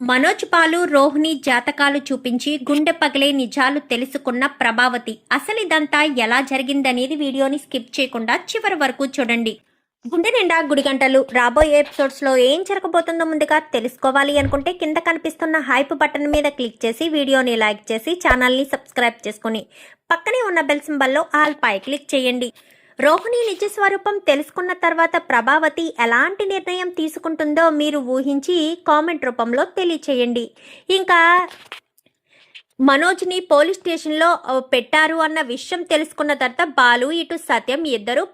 మనోజ్ పాలు రోహిణి జాతకాలు చూపించి గుండె పగిలే నిజాలు తెలుసుకున్న ప్రభావతి. అసలు ఇదంతా ఎలా జరిగిందనేది వీడియోని స్కిప్ చేయకుండా చివరి వరకు చూడండి. గుండె నిండా గుడిగంటలు రాబోయే ఎపిసోడ్స్ లో ఏం జరగబోతుందో ముందుగా తెలుసుకోవాలి అనుకుంటే కింద కనిపిస్తున్న హైప్ బటన్ మీద క్లిక్ చేసి వీడియోని లైక్ చేసి ఛానల్ని సబ్స్క్రైబ్ చేసుకుని పక్కనే ఉన్న బెల్ సింబల్లో ఆల్ పై క్లిక్ చేయండి. రోహిణి నిజ స్వరూపం తెలుసుకున్న తర్వాత ప్రభావతి ఎలాంటి నిర్ణయం తీసుకుంటుందో మీరు ఊహించి కామెంట్ రూపంలో తెలియచేయండి. ఇంకా మనోజ్ని పోలీస్ స్టేషన్లో పెట్టారు అన్న విషయం తెలుసుకున్న తర్వాత బాలు ఇటు సత్యం ఇద్దరు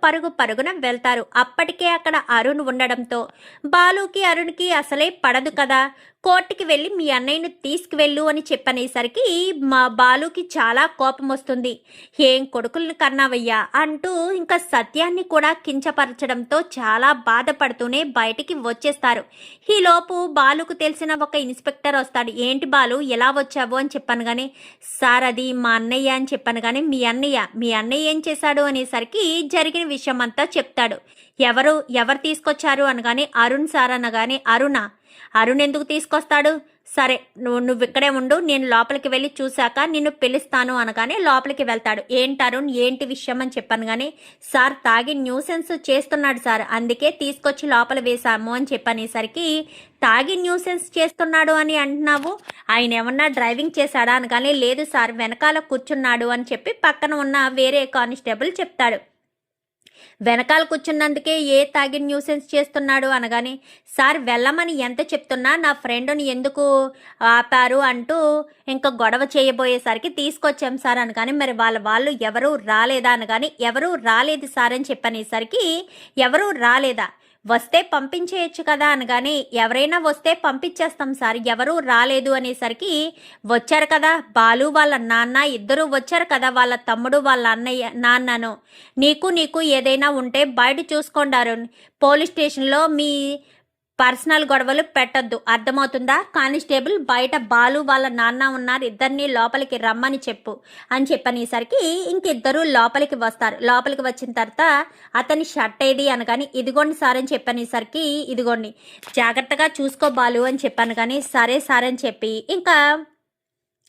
పరుగున వెళ్తారు. అప్పటికే అక్కడ అరుణ్ ఉండడంతో బాలుకి అరుణ్కి అసలే పడదు కదా. కోర్టుకి వెళ్ళి మీ అన్నయ్యను తీసుకువెళ్ళు అని చెప్పనేసరికి మా బాలుకి చాలా కోపం వస్తుంది. ఏం కొడుకులను కన్నావయ్యా అంటూ ఇంకా సత్యాన్ని కూడా కించపరచడంతో చాలా బాధపడుతూనే బయటికి వచ్చేస్తారు. ఈలోపు బాలుకు తెలిసిన ఒక ఇన్స్పెక్టర్ వస్తాడు. ఏంటి బాలు ఎలా వచ్చావు అని చెప్పాను కానీ, సార్ అది మా అన్నయ్య అని చెప్పాను కానీ మీ అన్నయ్య ఏం చేశాడు అనేసరికి జరిగిన విషయం అంతా చెప్తాడు. ఎవరు తీసుకొచ్చారు అనగానే అరుణ్ సార్ అనగానే అరుణ్ ఎందుకు తీసుకొస్తాడు, సరే నువ్వు ఇక్కడే ఉండు, నేను లోపలికి వెళ్ళి చూశాక నిన్ను పిలుస్తాను అనగానే లోపలికి వెళ్తాడు. ఏంటి అరుణ్ ఏంటి విషయం అని చెప్పాను కానీ, సార్ తాగి న్యూసెన్స్ చేస్తున్నాడు సార్, అందుకే తీసుకొచ్చి లోపల వేశాము అని చెప్పనేసరికి తాగి న్యూసెన్స్ చేస్తున్నాడు అని అంటున్నావు, ఆయన ఏమన్నా డ్రైవింగ్ చేశాడా అనగానే లేదు సార్ వెనకాల కూర్చున్నాడు అని చెప్పి పక్కన ఉన్న వేరే కానిస్టేబుల్ చెప్తాడు. వెనకాల కూర్చున్నందుకే తాగి న్యూసెన్స్ చేస్తున్నాడు అనగానే, సార్ వెళ్ళమని ఎంత చెప్తున్నా నా ఫ్రెండ్ని ఎందుకు ఆపారు అంటూ ఇంకా గొడవ చేయబోయేసరికి తీసుకొచ్చాం సార్ అనగానే, మరి వాళ్ళు ఎవరూ రాలేదా అనగానే, ఎవరూ రాలేదు సార్ అని చెప్పనేసరికి ఎవరూ రాలేదా, వస్తే పంపించేయచ్చు కదా అనగానే, ఎవరైనా వస్తే పంపించేస్తాం సార్, ఎవరూ రాలేదు అనేసరికి వచ్చారు కదా బాలు వాళ్ళ నాన్న ఇద్దరు వచ్చారు కదా, వాళ్ళ తమ్ముడు వాళ్ళ అన్నయ్య నాన్నను, నీకు ఏదైనా ఉంటే బయట చూసుకుంటారు, పోలీస్ స్టేషన్లో మీ పర్సనల్ గొడవలు పెట్టద్దు, అర్థమవుతుందా, కానిస్టేబుల్ బయట బాలు వాళ్ళ నాన్న ఉన్నారు, ఇద్దరిని లోపలికి రమ్మని చెప్పు అని చెప్పనేసరికి ఇంకిద్దరు లోపలికి వస్తారు. లోపలికి వచ్చిన తర్వాత అతని షర్ట్ ఏది అనగాని, ఇదిగోండి సార్ అని చెప్పనేసరికి ఇదిగోండి జాగ్రత్తగా చూసుకో బాలు అని చెప్పాను కానీ, సరే సార్ అని చెప్పి ఇంకా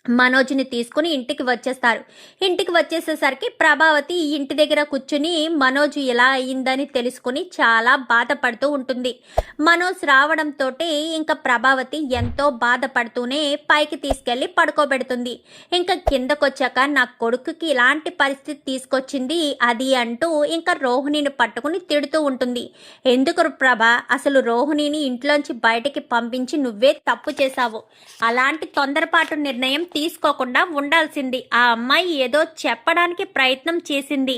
మనోజ్ని తీసుకుని ఇంటికి వచ్చేస్తారు. ఇంటికి వచ్చేసేసరికి ప్రభావతి ఇంటి దగ్గర కూర్చుని మనోజ్ ఎలా అయ్యిందని తెలుసుకుని చాలా బాధపడుతూ ఉంటుంది. మనోజ్ రావడంతో ఇంకా ప్రభావతి ఎంతో బాధపడుతూనే పైకి తీసుకెళ్లి పడుకోబెడుతుంది. ఇంకా కిందకొచ్చాక నా కొడుకుకి ఇలాంటి పరిస్థితి తీసుకొచ్చింది అది అంటూ ఇంకా రోహిణిని పట్టుకుని తిడుతూ ఉంటుంది. ఎందుకు ప్రభా, అసలు రోహిణిని ఇంట్లోంచి బయటికి పంపించి నువ్వే తప్పు చేశావు, అలాంటి తొందరపాటు నిర్ణయం తీసుకోకుండా ఉండాల్సింది, ఆ అమ్మాయి ఏదో చెప్పడానికి ప్రయత్నం చేసింది,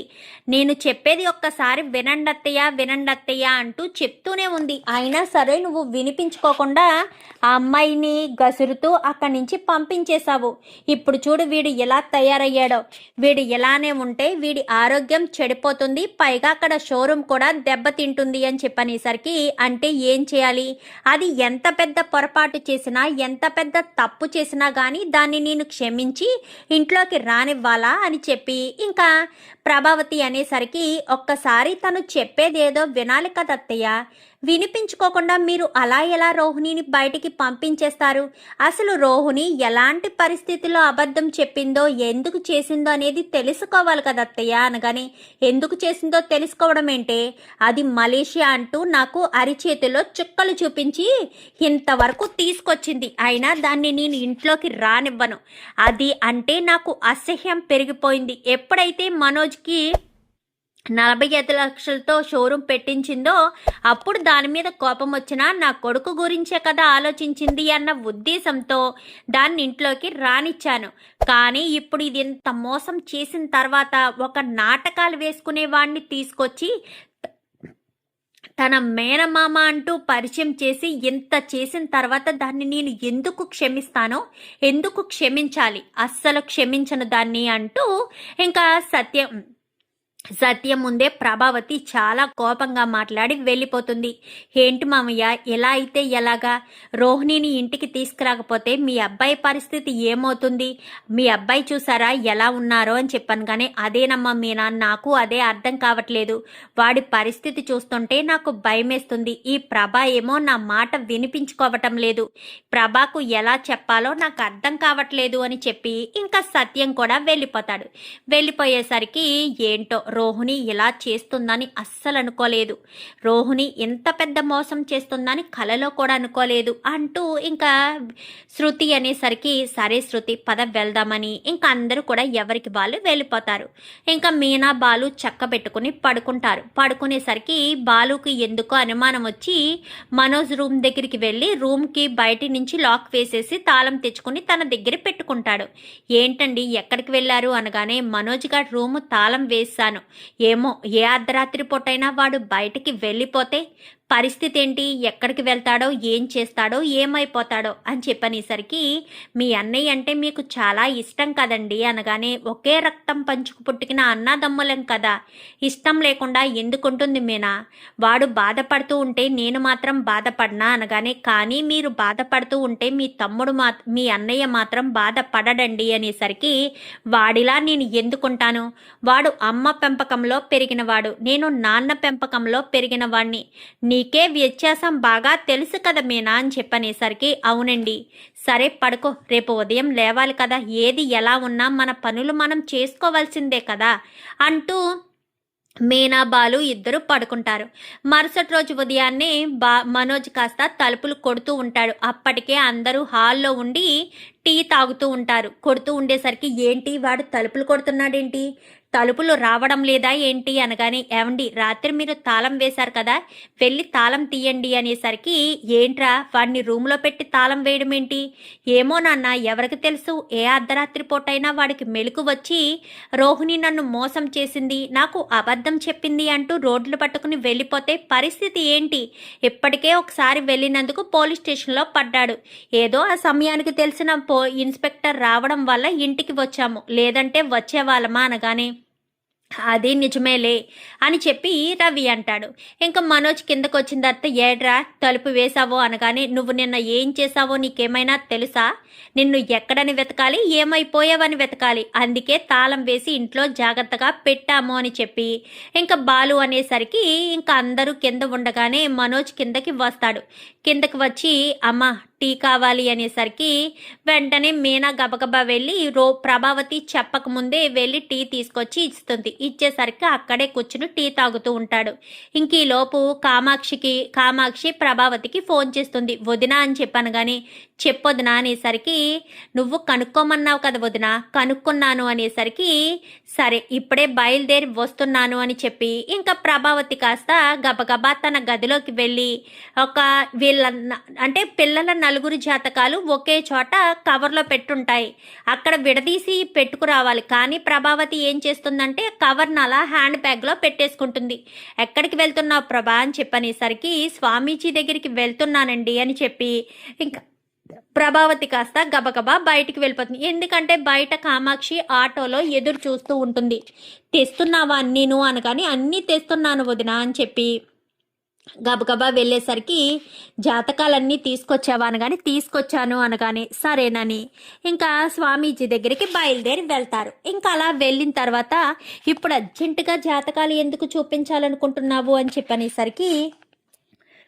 నేను చెప్పేది ఒక్కసారి వినండత్తయ్య అంటూ చెప్తూనే ఉంది, అయినా సరే నువ్వు వినిపించుకోకుండా ఆ అమ్మాయిని గసురుతూ అక్కడి నుంచి పంపించేశావు. ఇప్పుడు చూడు వీడు ఎలా తయారయ్యాడో, వీడు ఎలానే ఉంటే వీడి ఆరోగ్యం చెడిపోతుంది, పైగా అక్కడ షోరూమ్ కూడా దెబ్బతింటుంది అని చెప్పనేసరికి, అంటే ఏం చేయాలి, అది ఎంత పెద్ద పొరపాటు చేసినా ఎంత పెద్ద తప్పు చేసినా కానీ దాన్ని నేను క్షమించి ఇంట్లోకి రానివ్వాలా అని చెప్పి ఇంకా ప్రభావతి అనేసరికి, ఒక్కసారి తను చెప్పేదేదో వినాలి కదత్తయ్య, వినిపించుకోకుండా మీరు అలా ఎలా రోహిణిని బయటికి పంపించేస్తారు, అసలు రోహిణి ఎలాంటి పరిస్థితిలో అబద్ధం చెప్పిందో ఎందుకు చేసిందో అనేది తెలుసుకోవాలి కదత్తయ్య అనగానే, ఎందుకు చేసిందో తెలుసుకోవడం ఏంటే, అది మలేషియా అంటూ నాకు అరిచేతిలో చుక్కలు చూపించి ఇంతవరకు తీసుకొచ్చింది, అయినా దాన్ని నేను ఇంట్లోకి రానివ్వను, అది అంటే నాకు అసహ్యం పెరిగిపోయింది, ఎప్పుడైతే మనోజ్కి 45 లక్షలతో షోరూమ్ పెట్టించిందో అప్పుడు దాని మీద కోపం వచ్చినా నా కొడుకు గురించే కదా ఆలోచించింది అన్న ఉద్దేశంతో దాన్ని ఇంట్లోకి రానిచ్చాను. కానీ ఇప్పుడు ఇది ఇంత మోసం చేసిన తర్వాత ఒక నాటకాలు వేసుకునే వాడిని తీసుకొచ్చి తన మేనమామ అంటూ పరిచయం చేసి ఇంత చేసిన తర్వాత దాన్ని నేను ఎందుకు క్షమిస్తానో, ఎందుకు క్షమించాలి, అస్సలు క్షమించను దాన్ని అంటూ ఇంకా సత్యం ముందే ప్రభావతి చాలా కోపంగా మాట్లాడి వెళ్ళిపోతుంది. ఏంటి మామయ్య, ఎలా అయితే ఎలాగా? రోహిణిని ఇంటికి తీసుకురాకపోతే మీ అబ్బాయి పరిస్థితి ఏమవుతుంది? మీ అబ్బాయి చూసారా ఎలా ఉన్నారో అని చెప్పాను. కానీ అదేనమ్మా మీనా, నాకు అదే అర్థం కావట్లేదు. వాడి పరిస్థితి చూస్తుంటే నాకు భయమేస్తుంది. ఈ ప్రభ ఏమో నా మాట వినిపించుకోవటం లేదు. ప్రభాకు ఎలా చెప్పాలో నాకు అర్థం కావట్లేదు అని చెప్పి ఇంకా సత్యం కూడా వెళ్ళిపోతాడు. వెళ్ళిపోయేసరికి ఏంటో రోహిణి ఇలా చేస్తుందని అస్సలు అనుకోలేదు, రోహిణి ఎంత పెద్ద మోసం చేస్తుందని కలలో కూడా అనుకోలేదు అంటూ ఇంకా శృతి అనేసరికి సరే శృతి పద వెళ్దామని ఇంకా అందరూ కూడా ఎవరికి వాళ్ళు వెళ్ళిపోతారు. ఇంకా మీనా బాలు చక్క పెట్టుకుని పడుకుంటారు. పడుకునేసరికి బాలుకి ఎందుకో అనుమానం వచ్చి మనోజ్ రూమ్ దగ్గరికి వెళ్ళి రూమ్కి బయటి నుంచి లాక్ వేసేసి తాళం తెచ్చుకుని తన దగ్గర పెట్టుకుంటాడు. ఏంటండి ఎక్కడికి వెళ్ళారు అనగానే మనోజ్ గారి రూము తాళం వేశాను, ఏమో ఏ అర్ధరాత్రి పూటైనా వాడు బయటికి వెళ్ళిపోతే పరిస్థితి ఏంటి, ఎక్కడికి వెళ్తాడో ఏం చేస్తాడో ఏమైపోతాడో అని చెప్పనేసరికి మీ అన్నయ్య అంటే మీకు చాలా ఇష్టం కదండి అనగానే ఒకే రక్తం పంచుకు పుట్టుకిన అన్నదమ్ములం కదా, ఇష్టం లేకుండా ఎందుకుంటుంది మీనా? వాడు బాధపడుతూ ఉంటే నేను మాత్రం బాధపడినా అనగానే కానీ మీరు బాధపడుతూ ఉంటే మీ తమ్ముడు మీ అన్నయ్య మాత్రం బాధపడడండి అనేసరికి వాడిలా నేను ఎందుకుంటాను? వాడు అమ్మ పెంపకంలో పెరిగినవాడు, నేను నాన్న పెంపకంలో పెరిగిన వాడిని, నీకే వ్యత్యాసం బాగా తెలుసు కదా మీనా అని చెప్పనేసరికి అవునండి, సరే పడుకో, రేపు ఉదయం లేవాలి కదా, ఏది ఎలా ఉన్నా మన పనులు మనం చేసుకోవాల్సిందే కదా అంటూ మీనా బాలు ఇద్దరు పడుకుంటారు. మరుసటి రోజు ఉదయాన్నే మనోజ్ కాస్త తలుపులు కొడుతూ ఉంటాడు. అప్పటికే అందరూ హాల్లో ఉండి టీ తాగుతూ ఉంటారు. కొడుతూ ఉండేసరికి ఏంటి వాడు తలుపులు కొడుతున్నాడేంటి, తలుపులు రావడం లేదా ఏంటి అనగానే ఏమండి రాత్రి మీరు తాళం వేశారు కదా, వెళ్ళి తాళం తీయండి అనేసరికి ఏంట్రా వాడిని రూమ్లో పెట్టి తాళం వేయడం ఏంటి? ఏమో నాన్న, ఎవరికి తెలుసు, ఏ అర్ధరాత్రి పూటైనా వాడికి మెలకు వచ్చి రోహిణి నన్ను మోసం చేసింది, నాకు అబద్ధం చెప్పింది అంటూ రోడ్లు పట్టుకుని వెళ్ళిపోతే పరిస్థితి ఏంటి? ఇప్పటికే ఒకసారి వెళ్ళినందుకు పోలీస్ స్టేషన్లో పడ్డాడు. ఏదో ఆ సమయానికి తెలిసిన ఇన్స్పెక్టర్ రావడం వల్ల ఇంటికి వచ్చాము, లేదంటే వచ్చేవాళ్ళమా అనగానే అది నిజమేలే అని చెప్పి రవి అంటాడు. ఇంకా మనోజ్ కిందకు వచ్చిన తర్వాత ఏడ్రా తలుపు వేసావో అనగానే నువ్వు నిన్న ఏం చేసావో నీకేమైనా తెలుసా? నిన్ను ఎక్కడని వెతకాలి, ఏమైపోయావని వెతకాలి, అందుకే తాళం వేసి ఇంట్లో జాగ్రత్తగా పెట్టాము అని చెప్పి ఇంకా బాలు అనేసరికి ఇంకా అందరూ కింద ఉండగానే మనోజ్ కిందకి వస్తాడు. కిందకి వచ్చి అమ్మ టీ కావాలి అనేసరికి వెంటనే మీనా గబగబా వెళ్ళి ప్రభావతి చెప్పకముందే వెళ్ళి టీ తీసుకొచ్చి ఇస్తుంది. ఇచ్చేసరికి అక్కడే కూర్చుని టీ తాగుతూ ఉంటాడు. ఇంక ఈ లోపు కామాక్షి ప్రభావతికి ఫోన్ చేస్తుంది. వదినా అని చెప్పాను కానీ చెప్పొదినా అనేసరికి నువ్వు కనుక్కోమన్నావు కదా వదినా, కనుక్కున్నాను అనేసరికి సరే ఇప్పుడే బయలుదేరి వస్తున్నాను అని చెప్పి ఇంకా ప్రభావతి కాస్త గబగబా తన గదిలోకి వెళ్ళి అంటే పిల్లల నలుగురు జాతకాలు ఒకే చోట కవర్లో పెట్టుంటాయి, అక్కడ విడదీసి పెట్టుకురావాలి. కానీ ప్రభావతి ఏం చేస్తుందంటే కవర్ని అలా హ్యాండ్ బ్యాగ్లో పెట్టేసుకుంటుంది. ఎక్కడికి వెళ్తున్నావు ప్రభా అని చెప్పనేసరికి స్వామీజీ దగ్గరికి వెళ్తున్నానండి అని చెప్పి ఇంకా ప్రభావతి కాస్త గబగబా బయటికి వెళ్ళిపోతుంది. ఎందుకంటే బయట కామాక్షి ఆటోలో ఎదురు చూస్తూ ఉంటుంది. తెస్తున్నావా నేను అనగాని అన్నీ తెస్తున్నాను వదినా అని చెప్పి గబగబా వెళ్ళేసరికి జాతకాలన్నీ తీసుకొచ్చావా అనగానే తీసుకొచ్చాను అనగానే సరేనని ఇంకా స్వామీజీ దగ్గరికి బయలుదేరి వెళ్తారు. ఇంకా అలా వెళ్ళిన తర్వాత ఇప్పుడు అర్జెంటుగా జాతకాలు ఎందుకు చూపించాలనుకుంటున్నావు అని చెప్పనేసరికి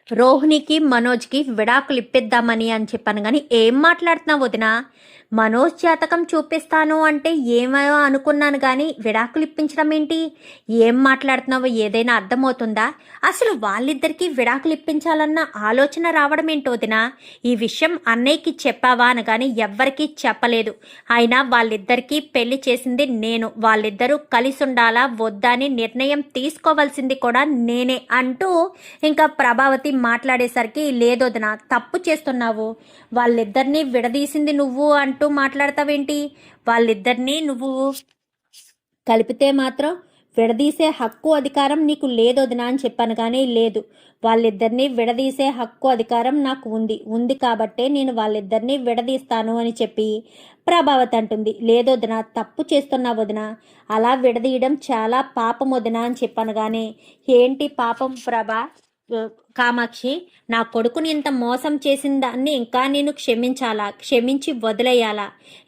రోహిణికి మనోజ్కి విడాకులు ఇప్పిద్దామని అని చెప్పాను. కానీ ఏం మాట్లాడుతున్నావు వదినా, మనోజ్ జాతకం చూపిస్తాను అంటే ఏమో అనుకున్నాను కానీ విడాకులు ఇప్పించడం ఏంటి, ఏం మాట్లాడుతున్నావో ఏదైనా అర్థమవుతుందా? అసలు వాళ్ళిద్దరికీ విడాకులు ఇప్పించాలన్న ఆలోచన రావడం ఏంటి వదినా? ఈ విషయం అన్నయ్యకి చెప్పావా అనగానే ఎవ్వరికీ చెప్పలేదు. అయినా వాళ్ళిద్దరికీ పెళ్లి చేసింది నేను, వాళ్ళిద్దరూ కలిసి ఉండాలా వద్దా అని నిర్ణయం తీసుకోవాల్సింది కూడా నేనే అంటూ ఇంకా ప్రభావతి మాట్లాడేసరికి లేదొదినా తప్పు చేస్తున్నావు, వాళ్ళిద్దరినీ విడదీసింది నువ్వు అంటూ మాట్లాడతావేంటి? వాళ్ళిద్దరినీ నువ్వు కలిపితే మాత్రం విడదీసే హక్కు అధికారం నీకు లేదు వదినా అని చెప్పాను కానీ లేదు, వాళ్ళిద్దరినీ విడదీసే హక్కు అధికారం నాకు ఉంది కాబట్టే నేను వాళ్ళిద్దరినీ విడదీస్తాను అని చెప్పి ప్రభావతి అంటుంది. లేదు వదినా, తప్పు చేస్తున్నా వదినా, అలా విడదీయడం చాలా పాపం వదినా అని చెప్పాను కానీ ఏంటి పాపం కామాక్షి, నా కొడుకుని ఇంత మోసం చేసిన దాన్ని ఇంకా నేను క్షమించి వదిలేయాలా?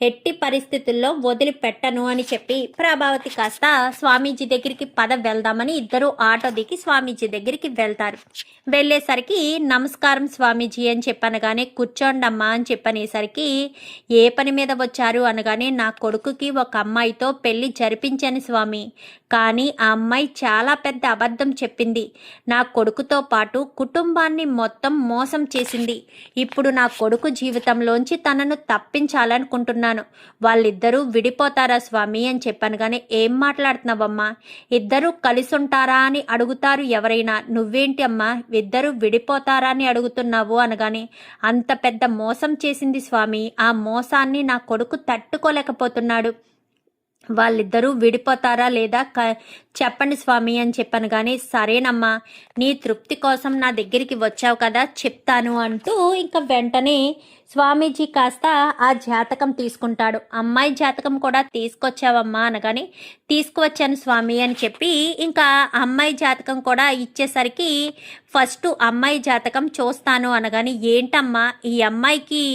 ఎట్టి పరిస్థితుల్లో వదిలిపెట్టను అని చెప్పి ప్రభావతి కాస్త స్వామీజీ దగ్గరికి వెళ్దామని ఇద్దరు ఆటో దిగి స్వామీజీ దగ్గరికి వెళ్తారు. వెళ్ళేసరికి నమస్కారం స్వామీజీ అని చెప్పనగానే కూర్చోండమ్మా అని చెప్పనేసరికి ఏ పని మీద వచ్చారు అనగానే నా కొడుకుకి ఒక అమ్మాయితో పెళ్లి జరిపించాను స్వామి, కానీ ఆ అమ్మాయి చాలా పెద్ద అబద్ధం చెప్పింది. నా కొడుకుతో పాటు కుటుంబాన్ని మొత్తం మోసం చేసింది. ఇప్పుడు నా కొడుకు జీవితంలోంచి తనను తప్పించాలనుకుంటున్నాను. వాళ్ళిద్దరూ విడిపోతారా స్వామి అని చెప్పాను కానీ ఏం మాట్లాడుతున్నావమ్మా, ఇద్దరూ కలిసి ఉంటారా అని అడుగుతారు ఎవరైనా, నువ్వేంటి అమ్మా ఇద్దరూ విడిపోతారా అని అడుగుతున్నావు అనగానే అంత పెద్ద మోసం చేసింది స్వామి, ఆ మోసాన్ని నా కొడుకు తట్టుకోలేకపోతున్నాడు. వాళ్ళిద్దరూ విడిపోతారా లేదా చెప్పండి స్వామి అని చెప్పాను కానీ సరేనమ్మా, నీ తృప్తి కోసం నా దగ్గరికి వచ్చావు కదా చెప్తాను అంటూ ఇంకా వెంటనే స్వామీజీ కాస్త ఆ జాతకం తీసుకుంటాడు. అమ్మాయి జాతకం కూడా తీసుకొచ్చావమ్మా అనగానే తీసుకువచ్చాను స్వామి అని చెప్పి ఇంకా అమ్మాయి జాతకం కూడా ఇచ్చేసరికి ఫస్ట్ అమ్మాయి జాతకం చూస్తాను అనగానే ఏంటమ్మా ఈ అమ్మాయికి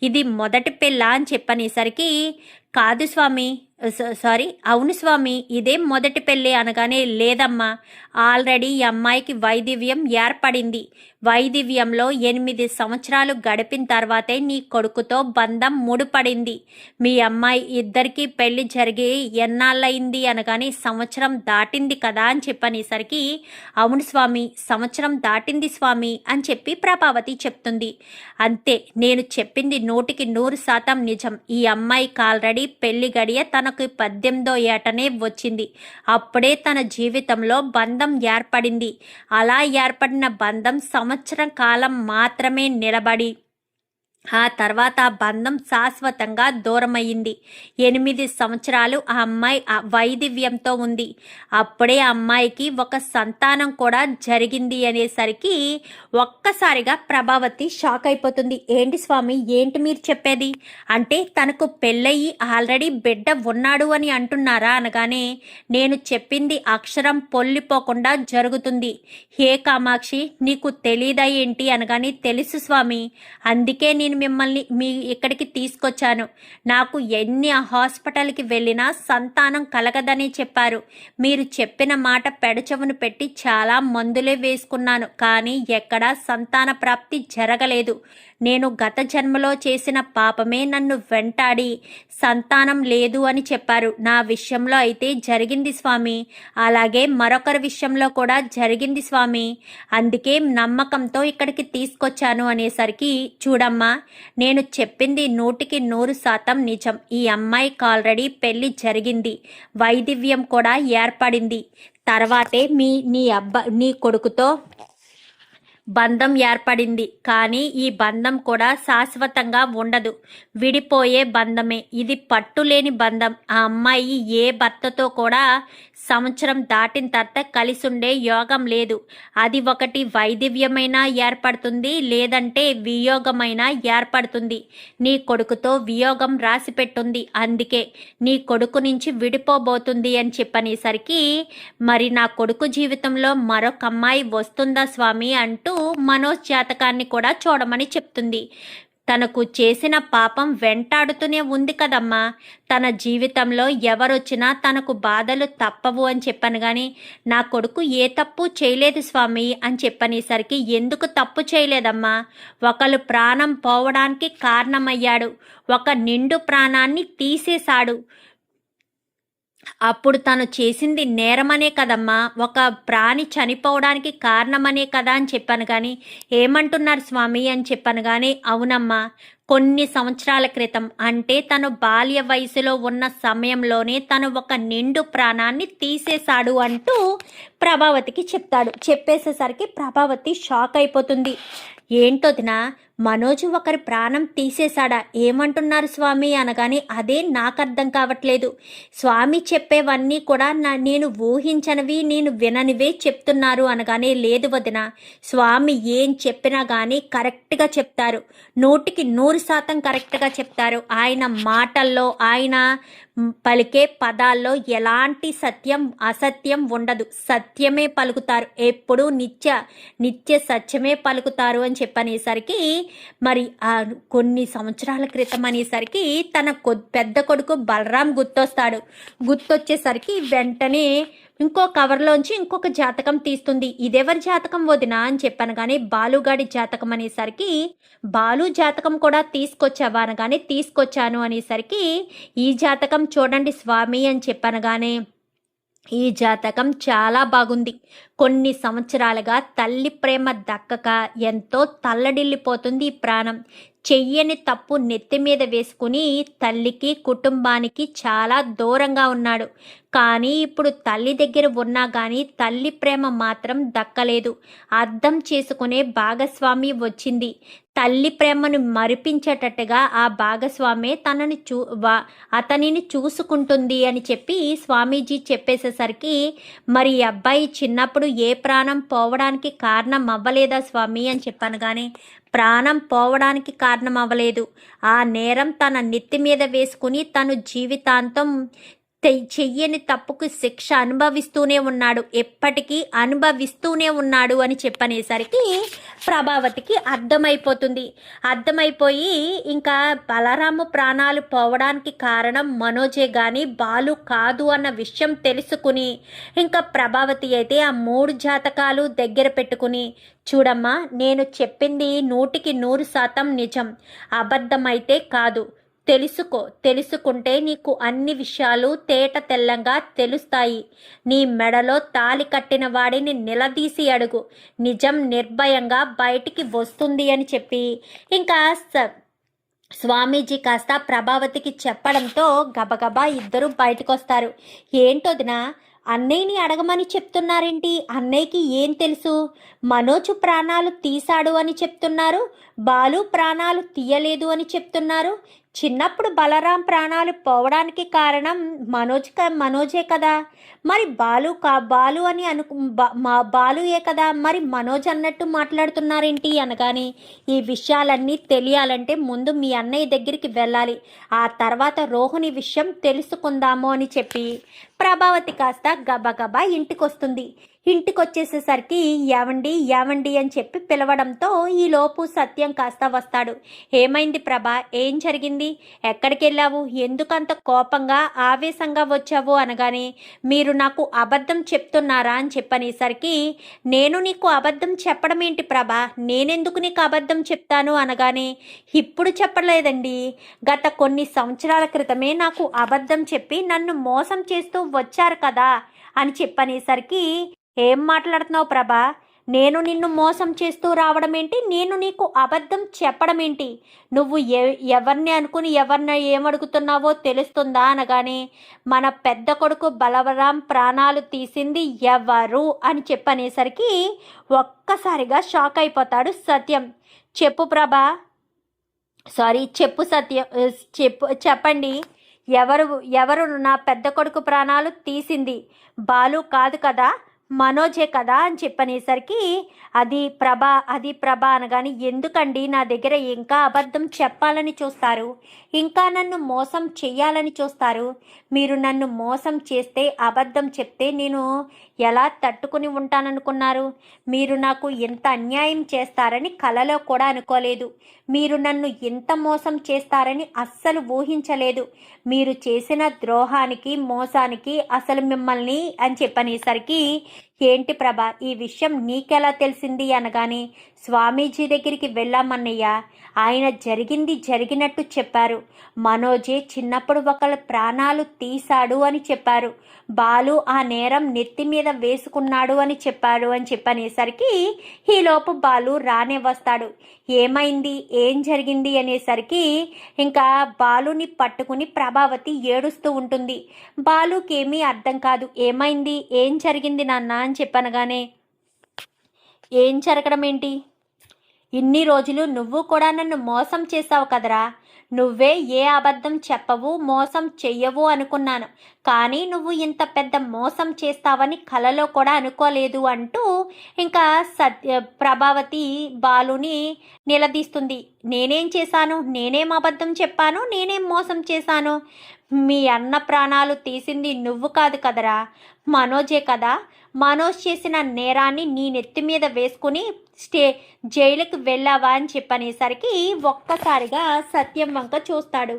ఇది మొదటి పెళ్ళ అని చెప్పనేసరికి కాదు స్వామి, అవును స్వామి ఇదేం మొదటి పెళ్ళి అనగానే లేదమ్మా, ఆల్రెడీ ఈ అమ్మాయికి వైదివ్యం ఏర్పడింది. వైదివ్యంలో 8 సంవత్సరాలు గడిపిన తర్వాతే నీ కొడుకుతో బంధం ముడిపడింది. మీ అమ్మాయి ఇద్దరికీ పెళ్లి జరిగి ఎన్నాళ్ళయింది అనగానే సంవత్సరం దాటింది కదా అని చెప్పనేసరికి అవును స్వామి సంవత్సరం దాటింది స్వామి అని చెప్పి ప్రభావతి చెప్తుంది. అంతే, నేను చెప్పింది 100% నిజం. ఈ అమ్మాయికి ఆల్రెడీ పెళ్లి గడియ తనకు 18వ ఏటనే వచ్చింది. అప్పుడే తన జీవితంలో బంధం ఏర్పడింది. అలా ఏర్పడిన బంధం సంవత్సరం కాలం మాత్రమే నిలబడి ఆ తర్వాత ఆ బంధం శాశ్వతంగా దూరమయ్యింది. 8 సంవత్సరాలు ఆ అమ్మాయి వైదివ్యంతో ఉంది. అప్పుడే ఆ అమ్మాయికి ఒక సంతానం కూడా జరిగింది అనేసరికి ఒక్కసారిగా ప్రభావతి షాక్ అయిపోతుంది. ఏంటి స్వామి, ఏంటి మీరు చెప్పేది? అంటే తనకు పెళ్ళయి ఆల్రెడీ బిడ్డ ఉన్నాడు అని అంటున్నారా అనగానే నేను చెప్పింది అక్షరం పొల్లిపోకుండా జరుగుతుంది. హే కామాక్షి, నీకు తెలీదా ఏంటి అనగానే తెలుసు స్వామి, అందుకే నేను మిమ్మల్ని ఇక్కడికి తీసుకొచ్చాను. నాకు ఎన్ని హాస్పిటల్కి వెళ్ళినా సంతానం కలగదని చెప్పారు. మీరు చెప్పిన మాట పెడచెవును పెట్టి చాలా మందులే వేసుకున్నాను, కానీ ఎక్కడా సంతాన ప్రాప్తి జరగలేదు. నేను గత జన్మలో చేసిన పాపమే నన్ను వెంటాడి సంతానం లేదు అని చెప్పారు. నా విషయంలో అయితే జరిగింది స్వామి, అలాగే మరొకరి విషయంలో కూడా జరిగింది స్వామి, అందుకే నమ్మకంతో ఇక్కడికి తీసుకొచ్చాను అనేసరికి చూడమ్మా, నేను చెప్పింది 100% నిజం. ఈ అమ్మాయికి ఆల్రెడీ పెళ్లి జరిగింది, వైదివ్యం కూడా ఏర్పడింది. తర్వాతే నీ కొడుకుతో బంధం ఏర్పడింది. కానీ ఈ బంధం కూడా శాశ్వతంగా ఉండదు, విడిపోయే బంధమే. ఇది పట్టులేని బంధం. ఆ అమ్మాయి ఏ భర్తతో కూడా సంవత్సరం దాటిన తర్వాత కలిసి ఉండే యోగం లేదు. అది ఒకటి వైదివ్యమైనా ఏర్పడుతుంది, లేదంటే వియోగమైనా ఏర్పడుతుంది. నీ కొడుకుతో వియోగం రాసి పెట్టుంది, అందుకే నీ కొడుకు నుంచి విడిపోబోతుంది అని చెప్పనేసరికి మరి నా కొడుకు జీవితంలో మరొక అమ్మాయి వస్తుందా స్వామి అంటూ మనోజ్ జాతకాన్ని కూడా చూడమని చెప్తుంది. తనకు చేసిన పాపం వెంటాడుతూనే ఉంది కదమ్మా, తన జీవితంలో ఎవరొచ్చినా తనకు బాధలు తప్పవు అని చెప్పాను కానీ నా కొడుకు ఏ తప్పు చేయలేదు స్వామి అని చెప్పనేసరికి ఎందుకు తప్పు చేయలేదమ్మా, ఒకరు ప్రాణం పోవడానికి కారణమయ్యాడు, ఒక నిండు ప్రాణాన్ని తీసేశాడు. అప్పుడు తను చేసింది నేరమనే కదమ్మా, ఒక ప్రాణి చనిపోవడానికి కారణమనే కదా అని చెప్పాను కానీ ఏమంటున్నారు స్వామి అని చెప్పాను కానీ అవునమ్మా, కొన్ని సంవత్సరాల క్రితం అంటే తను బాల్య వయసులో ఉన్న సమయంలోనే తను ఒక నిండు ప్రాణాన్ని తీసేశాడు అంటూ ప్రభావతికి చెప్తాడు. చెప్పేసేసరికి ప్రభావతి షాక్ అయిపోతుంది. ఏంటొదినా, మనోజు ఒకరి ప్రాణం తీసేశాడా? ఏమంటున్నారు స్వామి అనగానే అదే నాకు అర్థం కావట్లేదు. స్వామి చెప్పేవన్నీ కూడా నేను ఊహించనివి, నేను విననివే చెప్తున్నారు అనగానే, లేదు వదిన, స్వామి ఏం చెప్పినా కానీ కరెక్ట్గా చెప్తారు. 100% కరెక్ట్గా చెప్తారు. ఆయన మాటల్లో, ఆయన పలికే పదాల్లో ఎలాంటి సత్యం అసత్యం ఉండదు. సత్యమే పలుకుతారు. ఎప్పుడూ నిత్య సత్యమే పలుకుతారు అని చెప్పనేసరికి, మరి కొన్ని సంవత్సరాల క్రితం అనేసరికి తన పెద్ద కొడుకు బలరాం గుర్తొచ్చేసరికి వెంటనే ఇంకో కవర్లోంచి ఇంకొక జాతకం తీస్తుంది. ఇదెవరి జాతకం వదినా అని చెప్పాను. కానీ బాలుగాడి జాతకం అనేసరికి, బాలు జాతకం కూడా తీసుకొచ్చావా అనగానే, తీసుకొచ్చాను అనేసరికి, ఈ జాతకం చూడండి స్వామి అని చెప్పాను. కానీ ఈ జాతకం చాలా బాగుంది. కొన్ని సంవత్సరాలుగా తల్లి ప్రేమ దక్కక ఎంతో తల్లడిల్లిపోతుంది ఈ ప్రాణం. చెయ్యని తప్పు నెత్తి మీద వేసుకుని తల్లికి కుటుంబానికి చాలా దూరంగా ఉన్నాడు. కానీ ఇప్పుడు తల్లి దగ్గర ఉన్నా కానీ తల్లి ప్రేమ మాత్రం దక్కలేదు. అర్థం చేసుకునే భాగస్వామి వచ్చింది. తల్లి ప్రేమను మరిపించేటట్టుగా ఆ భాగస్వామే అతనిని చూసుకుంటుంది అని చెప్పి స్వామీజీ చెప్పేసేసరికి, మరి అబ్బాయి చిన్నప్పుడు ఏ ప్రాణం పోవడానికి కారణం అవ్వలేదా స్వామి అని చెప్పాను. కానీ ప్రాణం పోవడానికి కారణం అవ్వలేదు. ఆ నేరం తన నెత్తి మీద వేసుకుని తను జీవితాంతం చెయ్యని తప్పుకు శిక్ష అనుభవిస్తూనే ఉన్నాడు, ఎప్పటికీ అనుభవిస్తూనే ఉన్నాడు అని చెప్పనేసరికి ప్రభావతికి అర్థమైపోయి ఇంకా బలరాము ప్రాణాలు పోవడానికి కారణం మనోజే గాని బాలు కాదు అన్న విషయం తెలుసుకుని, ఇంకా ప్రభావతి అయితే ఆ 3 జాతకాలు దగ్గర పెట్టుకుని, చూడమ్మా, నేను చెప్పింది 100% నిజం, అబద్ధమైతే కాదు. తెలుసుకుంటే నీకు అన్ని విషయాలు తేట తెల్లంగా తెలుస్తాయి. నీ మెడలో తాళి కట్టిన వాడిని నిలదీసి అడుగు, నిజం నిర్భయంగా బయటికి వస్తుంది అని చెప్పి ఇంకా స్వామీజీ కాస్త ప్రభావతికి చెప్పడంతో గబగబా ఇద్దరు బయటకు వస్తారు. ఏంటొదినా, అన్నయ్యని అడగమని చెప్తున్నారేంటి? అన్నయ్యకి ఏం తెలుసు? మనోజు ప్రాణాలు తీశాడు అని చెప్తున్నారు, బాలు ప్రాణాలు తీయలేదు అని చెప్తున్నారు. చిన్నప్పుడు బలరాం ప్రాణాలు పోవడానికి కారణం మనోజే కదా, మరి బాలు అని బాలుయే కదా, మరి మనోజ్ అన్నట్టు మాట్లాడుతున్నారేంటి అనగాని, ఈ విషయాలన్నీ తెలియాలంటే ముందు మీ అన్నయ్య దగ్గరికి వెళ్ళాలి, ఆ తర్వాత రోహిణి విషయం తెలుసుకుందాము అని చెప్పి ప్రభావతి కాస్త గబగబా ఇంటికొస్తుంది. ఇంటికొచ్చేసేసరికి ఏవండి అని చెప్పి పిలవడంతో ఈలోపు సత్యం కాస్త వస్తాడు. ఏమైంది ప్రభా, ఏం జరిగింది? ఎక్కడికి వెళ్ళావు? ఎందుకంత కోపంగా ఆవేశంగా వచ్చావు అనగానే, మీరు నాకు అబద్ధం చెప్తున్నారా అని చెప్పనేసరికి, నేను నీకు అబద్ధం చెప్పడం ఏంటి ప్రభా, నేనెందుకు నీకు అబద్ధం చెప్తాను అనగానే, ఇప్పుడు చెప్పలేదండి, గత కొన్ని సంవత్సరాల క్రితమే నాకు అబద్ధం చెప్పి నన్ను మోసం చేస్తూ వచ్చారు కదా అని చెప్పనేసరికి, ఏం మాట్లాడుతున్నావు ప్రభా, నేను నిన్ను మోసం చేస్తూ రావడం ఏంటి, నేను నీకు అబద్ధం చెప్పడం ఏంటి, నువ్వు ఎవరిని అనుకుని ఎవరిని ఏమడుగుతున్నావో తెలుస్తుందా అనగానే, మన పెద్ద కొడుకు బలవరాం ప్రాణాలు తీసింది ఎవరు అని చెప్పనేసరికి ఒక్కసారిగా షాక్ అయిపోతాడు సత్యం. చెప్పు ప్రభా, చెప్పు సత్యం, చెప్పండి, ఎవరు నా పెద్ద కొడుకు ప్రాణాలు తీసింది? బాలు కాదు కదా, మనోజే కదా అని చెప్పనేసరికి, అది ప్రభ అనగాని, ఎందుకండి నా దగ్గర ఇంకా అబద్ధం చెప్పాలని చూస్తారు, ఇంకా నన్ను మోసం చెయ్యాలని చూస్తారు? మీరు నన్ను మోసం చేస్తే, అబద్ధం చెప్తే నేను ఎలా తట్టుకుని ఉంటాననుకున్నారు? మీరు నాకు ఎంత అన్యాయం చేస్తారని కలలో కూడా అనుకోలేదు. మీరు నన్ను ఎంత మోసం చేస్తారని అస్సలు ఊహించలేదు. మీరు చేసిన ద్రోహానికి, మోసానికి అసలు మిమ్మల్ని అని చెప్పనేసరికి, ఏంటి ప్రభా, ఈ విషయం నీకెలా తెలిసింది అనగానే, స్వామీజీ దగ్గరికి వెళ్ళామన్నయ్య, ఆయన జరిగినట్టు చెప్పారు. మనోజే చిన్నప్పుడు ఒకళ్ళ ప్రాణాలు తీశాడు అని చెప్పారు. బాలు ఆ నేరం నెత్తి మీద వేసుకున్నాడు అని చెప్పాడు అని చెప్పనేసరికి, ఈలోపు బాలు రానే వస్తాడు. ఏమైంది, ఏం జరిగింది అనేసరికి ఇంకా బాలుని పట్టుకుని ప్రభావతి ఏడుస్తూ ఉంటుంది. బాలుకేమీ అర్థం కాదు. ఏమైంది, ఏం జరిగింది నాన్న అని చెప్పనగానే, ఏం జరగడం ఏంటి, ఇన్ని రోజులు నువ్వు కూడా నన్ను మోసం చేసావు కదరా. నువ్వే ఏ అబద్ధం చెప్పవు, మోసం చెయ్యవు అనుకున్నాను. కానీ నువ్వు ఇంత పెద్ద మోసం చేస్తావని కలలో కూడా అనుకోలేదు అంటూ ఇంకా ప్రభావతి బాలుని నిలదీస్తుంది. నేనేం చేశాను? నేనేం అబద్ధం చెప్పాను? నేనేం మోసం చేశాను? మీ అన్న ప్రాణాలు తీసింది నువ్వు కాదు కదరా, మనోజే కదా. మనోజ్ చేసిన నేరాన్ని నీ నెత్తి మీద వేసుకుని జైలుకి వెళ్ళావా అని చెప్పనేసరికి ఒక్కసారిగా సత్యం వంక చూస్తాడు.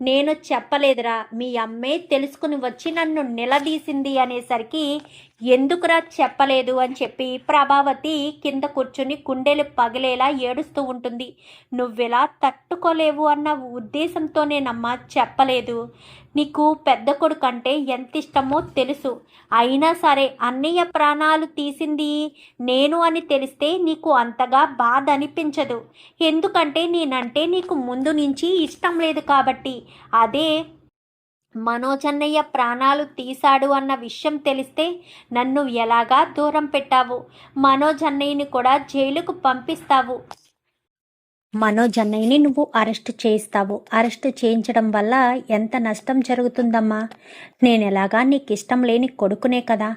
నేను చెప్పలేదురా, మీ అమ్మే తెలుసుకుని వచ్చి నన్ను నిలదీసింది అనేసరికి ఎందుకురా చెప్పలేదు అని చెప్పి ప్రభావతి కింద కూర్చుని గుండెలు పగిలేలా ఏడుస్తూ ఉంటుంది. నువ్వెలా తట్టుకోలేవు అన్న ఉద్దేశంతోనేనమ్మా చెప్పలేదు. నీకు పెద్ద కొడుకు అంటే ఎంత ఇష్టమో తెలుసు. అయినా సరే అన్నయ్య ప్రాణాలు తీసింది నేను అని తెలిస్తే నీకు అంతగా బాధ అనిపించదు. ఎందుకంటే నేనంటే నీకు ముందు నుంచి ఇష్టం లేదు కాబట్టి. అదే మనోజ్ అన్నయ్య ప్రాణాలు తీశాడు అన్న విషయం తెలిస్తే నన్ను ఎలాగా దూరం పెట్టావు, మనోజ్ అన్నయ్యని కూడా జైలుకు పంపిస్తావు. మనోజ్ అన్నయ్యని నువ్వు అరెస్ట్ చేయిస్తావు. అరెస్ట్ చేయించడం వల్ల ఎంత నష్టం జరుగుతుందమ్మా. నేను ఎలాగా నీకు ఇష్టం లేని కొడుకునే కదా,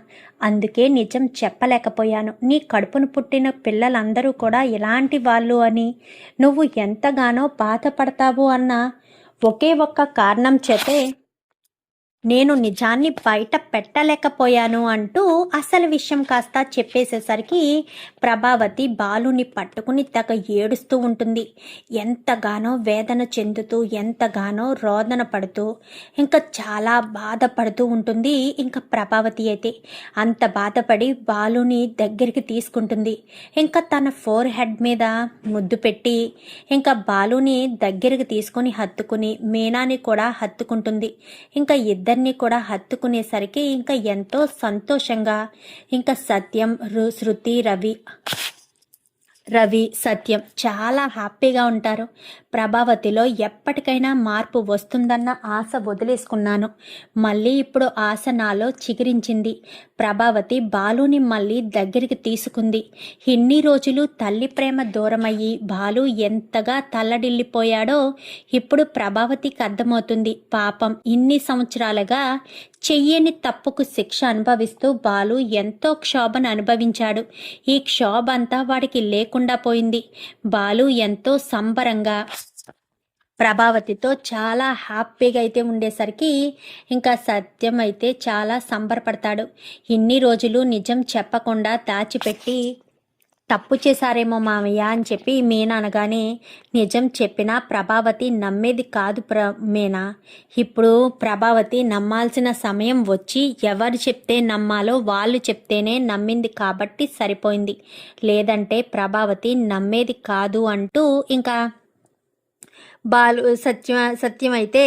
అందుకే నిజం చెప్పలేకపోయాను. నీ కడుపును పుట్టిన పిల్లలందరూ కూడా ఇలాంటి వాళ్ళు అని నువ్వు ఎంతగానో బాధపడతావు అన్న ఒకే ఒక్క కారణం చేతే నేను నిజాన్ని బయట పెట్టలేకపోయాను అంటూ అసలు విషయం కాస్త చెప్పేసేసరికి ప్రభావతి బాలుని పట్టుకుని తెగ ఏడుస్తూ ఉంటుంది. ఎంతగానో వేదన చెందుతూ, ఎంతగానో రోదన పడుతూ, ఇంకా చాలా బాధపడుతూ ఉంటుంది. ఇంకా ప్రభావతి అయితే అంత బాధపడి బాలుని దగ్గరికి తీసుకుంటుంది. ఇంకా తన ఫోర్ హెడ్ మీద ముద్దు పెట్టి ఇంకా బాలుని దగ్గరికి తీసుకొని హత్తుకుని మీనాని కూడా హత్తుకుంటుంది. ఇంకా ఇద్దరిని కూడా హత్తుకునేసరికి ఇంకా ఎంతో సంతోషంగా ఇంకా సత్యం, శృతి, రవి, సత్యం చాలా హ్యాపీగా ఉంటారు. ప్రభావతిలో ఎప్పటికైనా మార్పు వస్తుందన్న ఆశ వదిలేసుకున్నాను. మళ్ళీ ఇప్పుడు ఆశ నాలో చిగురించింది. ప్రభావతి బాలుని మళ్ళీ దగ్గరికి తీసుకుంది. ఇన్ని రోజులు తల్లి ప్రేమ దూరమయ్యి బాలు ఎంతగా తల్లడిల్లిపోయాడో ఇప్పుడు ప్రభావతికి అర్థమవుతుంది. పాపం ఇన్ని సంవత్సరాలుగా చెయ్యని తప్పుకు శిక్ష అనుభవిస్తూ బాలు ఎంతో క్షోభను అనుభవించాడు. ఈ క్షోభ అంతా వాడికి లేకుండా పోయింది. బాలు ఎంతో సంబరంగా ప్రభావతితో చాలా హ్యాపీగా అయితే ఉండేసరికి ఇంకా సత్యం అయితే చాలా సంబరపడతాడు. ఇన్ని రోజులు నిజం చెప్పకుండా దాచిపెట్టి తప్పు చేశారేమో మామయ్య అని చెప్పి మీనా అనగానే, నిజం చెప్పినా ప్రభావతి నమ్మేది కాదు మీనా. ఇప్పుడు ప్రభావతి నమ్మాల్సిన సమయం వచ్చి ఎవరు చెప్తే నమ్మాలో వాళ్ళు చెప్తేనే నమ్మింది కాబట్టి సరిపోయింది. లేదంటే ప్రభావతి నమ్మేది కాదు అంటూ ఇంకా సత్యం అయితే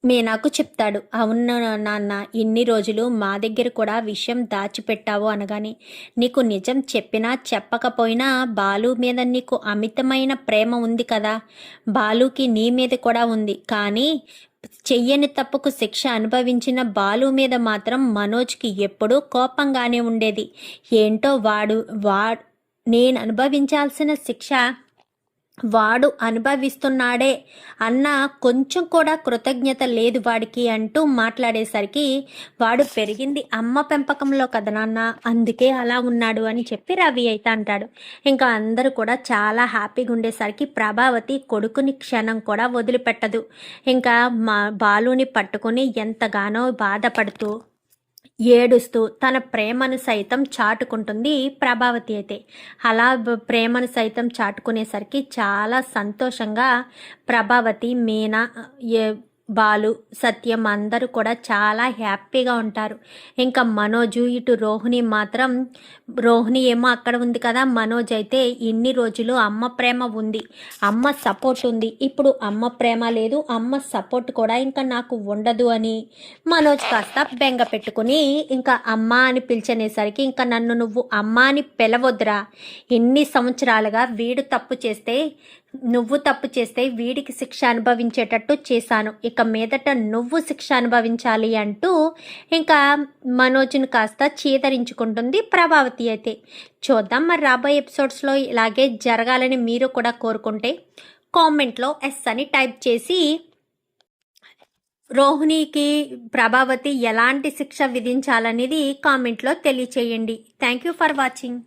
మీనాకు చెప్తాడు. అవును నాన్న, ఇన్ని రోజులు మా దగ్గర కూడా విషయం దాచిపెట్టావు అనగాని నీకు నిజం చెప్పినా చెప్పకపోయినా బాలు మీద నీకు అమితమైన ప్రేమ ఉంది కదా. బాలుకి నీ మీద కూడా ఉంది. కానీ చెయ్యని తప్పుకు శిక్ష అనుభవించిన బాలు మీద మాత్రం మనోజ్కి ఎప్పుడూ కోపంగానే ఉండేది. ఏంటో నేను అనుభవించాల్సిన శిక్ష వాడు అనుభవిస్తున్నాడే అన్న కొంచెం కూడా కృతజ్ఞత లేదు వాడికి అంటూ మాట్లాడేసరికి, వాడు పెరిగింది అమ్మ పెంపకంలో కదా నాన్న, అందుకే అలా ఉన్నాడు అని చెప్పి రవి అయితే అంటాడు. ఇంకా అందరూ కూడా చాలా హ్యాపీగా ఉండేసరికి ప్రభావతి కొడుకుని క్షణం కూడా వదిలిపెట్టదు. ఇంకా బాలుని పట్టుకుని ఎంతగానో బాధపడుతూ ఏడుస్తూ తన ప్రేమను సైతం చాటుకుంటుంది ప్రభావతి అయితే. అలా ప్రేమను సైతం చాటుకునేసరికి చాలా సంతోషంగా ప్రభావతి, మీనా, బాలు, సత్యం అందరూ కూడా చాలా హ్యాపీగా ఉంటారు. ఇంకా మనోజు ఇటు రోహిణి ఏమో అక్కడ ఉంది కదా. మనోజ్ అయితే ఇన్ని రోజులు అమ్మ ప్రేమ ఉంది, అమ్మ సపోర్ట్ ఉంది, ఇప్పుడు అమ్మ ప్రేమ లేదు, అమ్మ సపోర్ట్ కూడా ఇంకా నాకు ఉండదు అని మనోజ్ కాస్త బెంగ పెట్టుకుని ఇంకా అమ్మ అని పిలిచనేసరికి, ఇంకా నన్ను నువ్వు అమ్మ అని పిలవద్దురా, ఇన్ని సంవత్సరాలుగా వీడు తప్పు చేస్తే నువ్వు తప్పు చేస్తే వీడికి శిక్ష అనుభవించేటట్టు చేశాను, ఇక మీదట నువ్వు శిక్ష అనుభవించాలి అంటూ ఇంకా మనోజ్ను కాస్త చీదరించుకుంటుంది ప్రభావతి. అయితే చూద్దాం మరి రాబోయే ఎపిసోడ్స్లో ఇలాగే జరగాలని మీరు కూడా కోరుకుంటే కామెంట్లో ఎస్ అని టైప్ చేసి రోహిణికి ప్రభావతి ఎలాంటి శిక్ష విధించాలనేది కామెంట్లో తెలియచేయండి. Thank you for watching.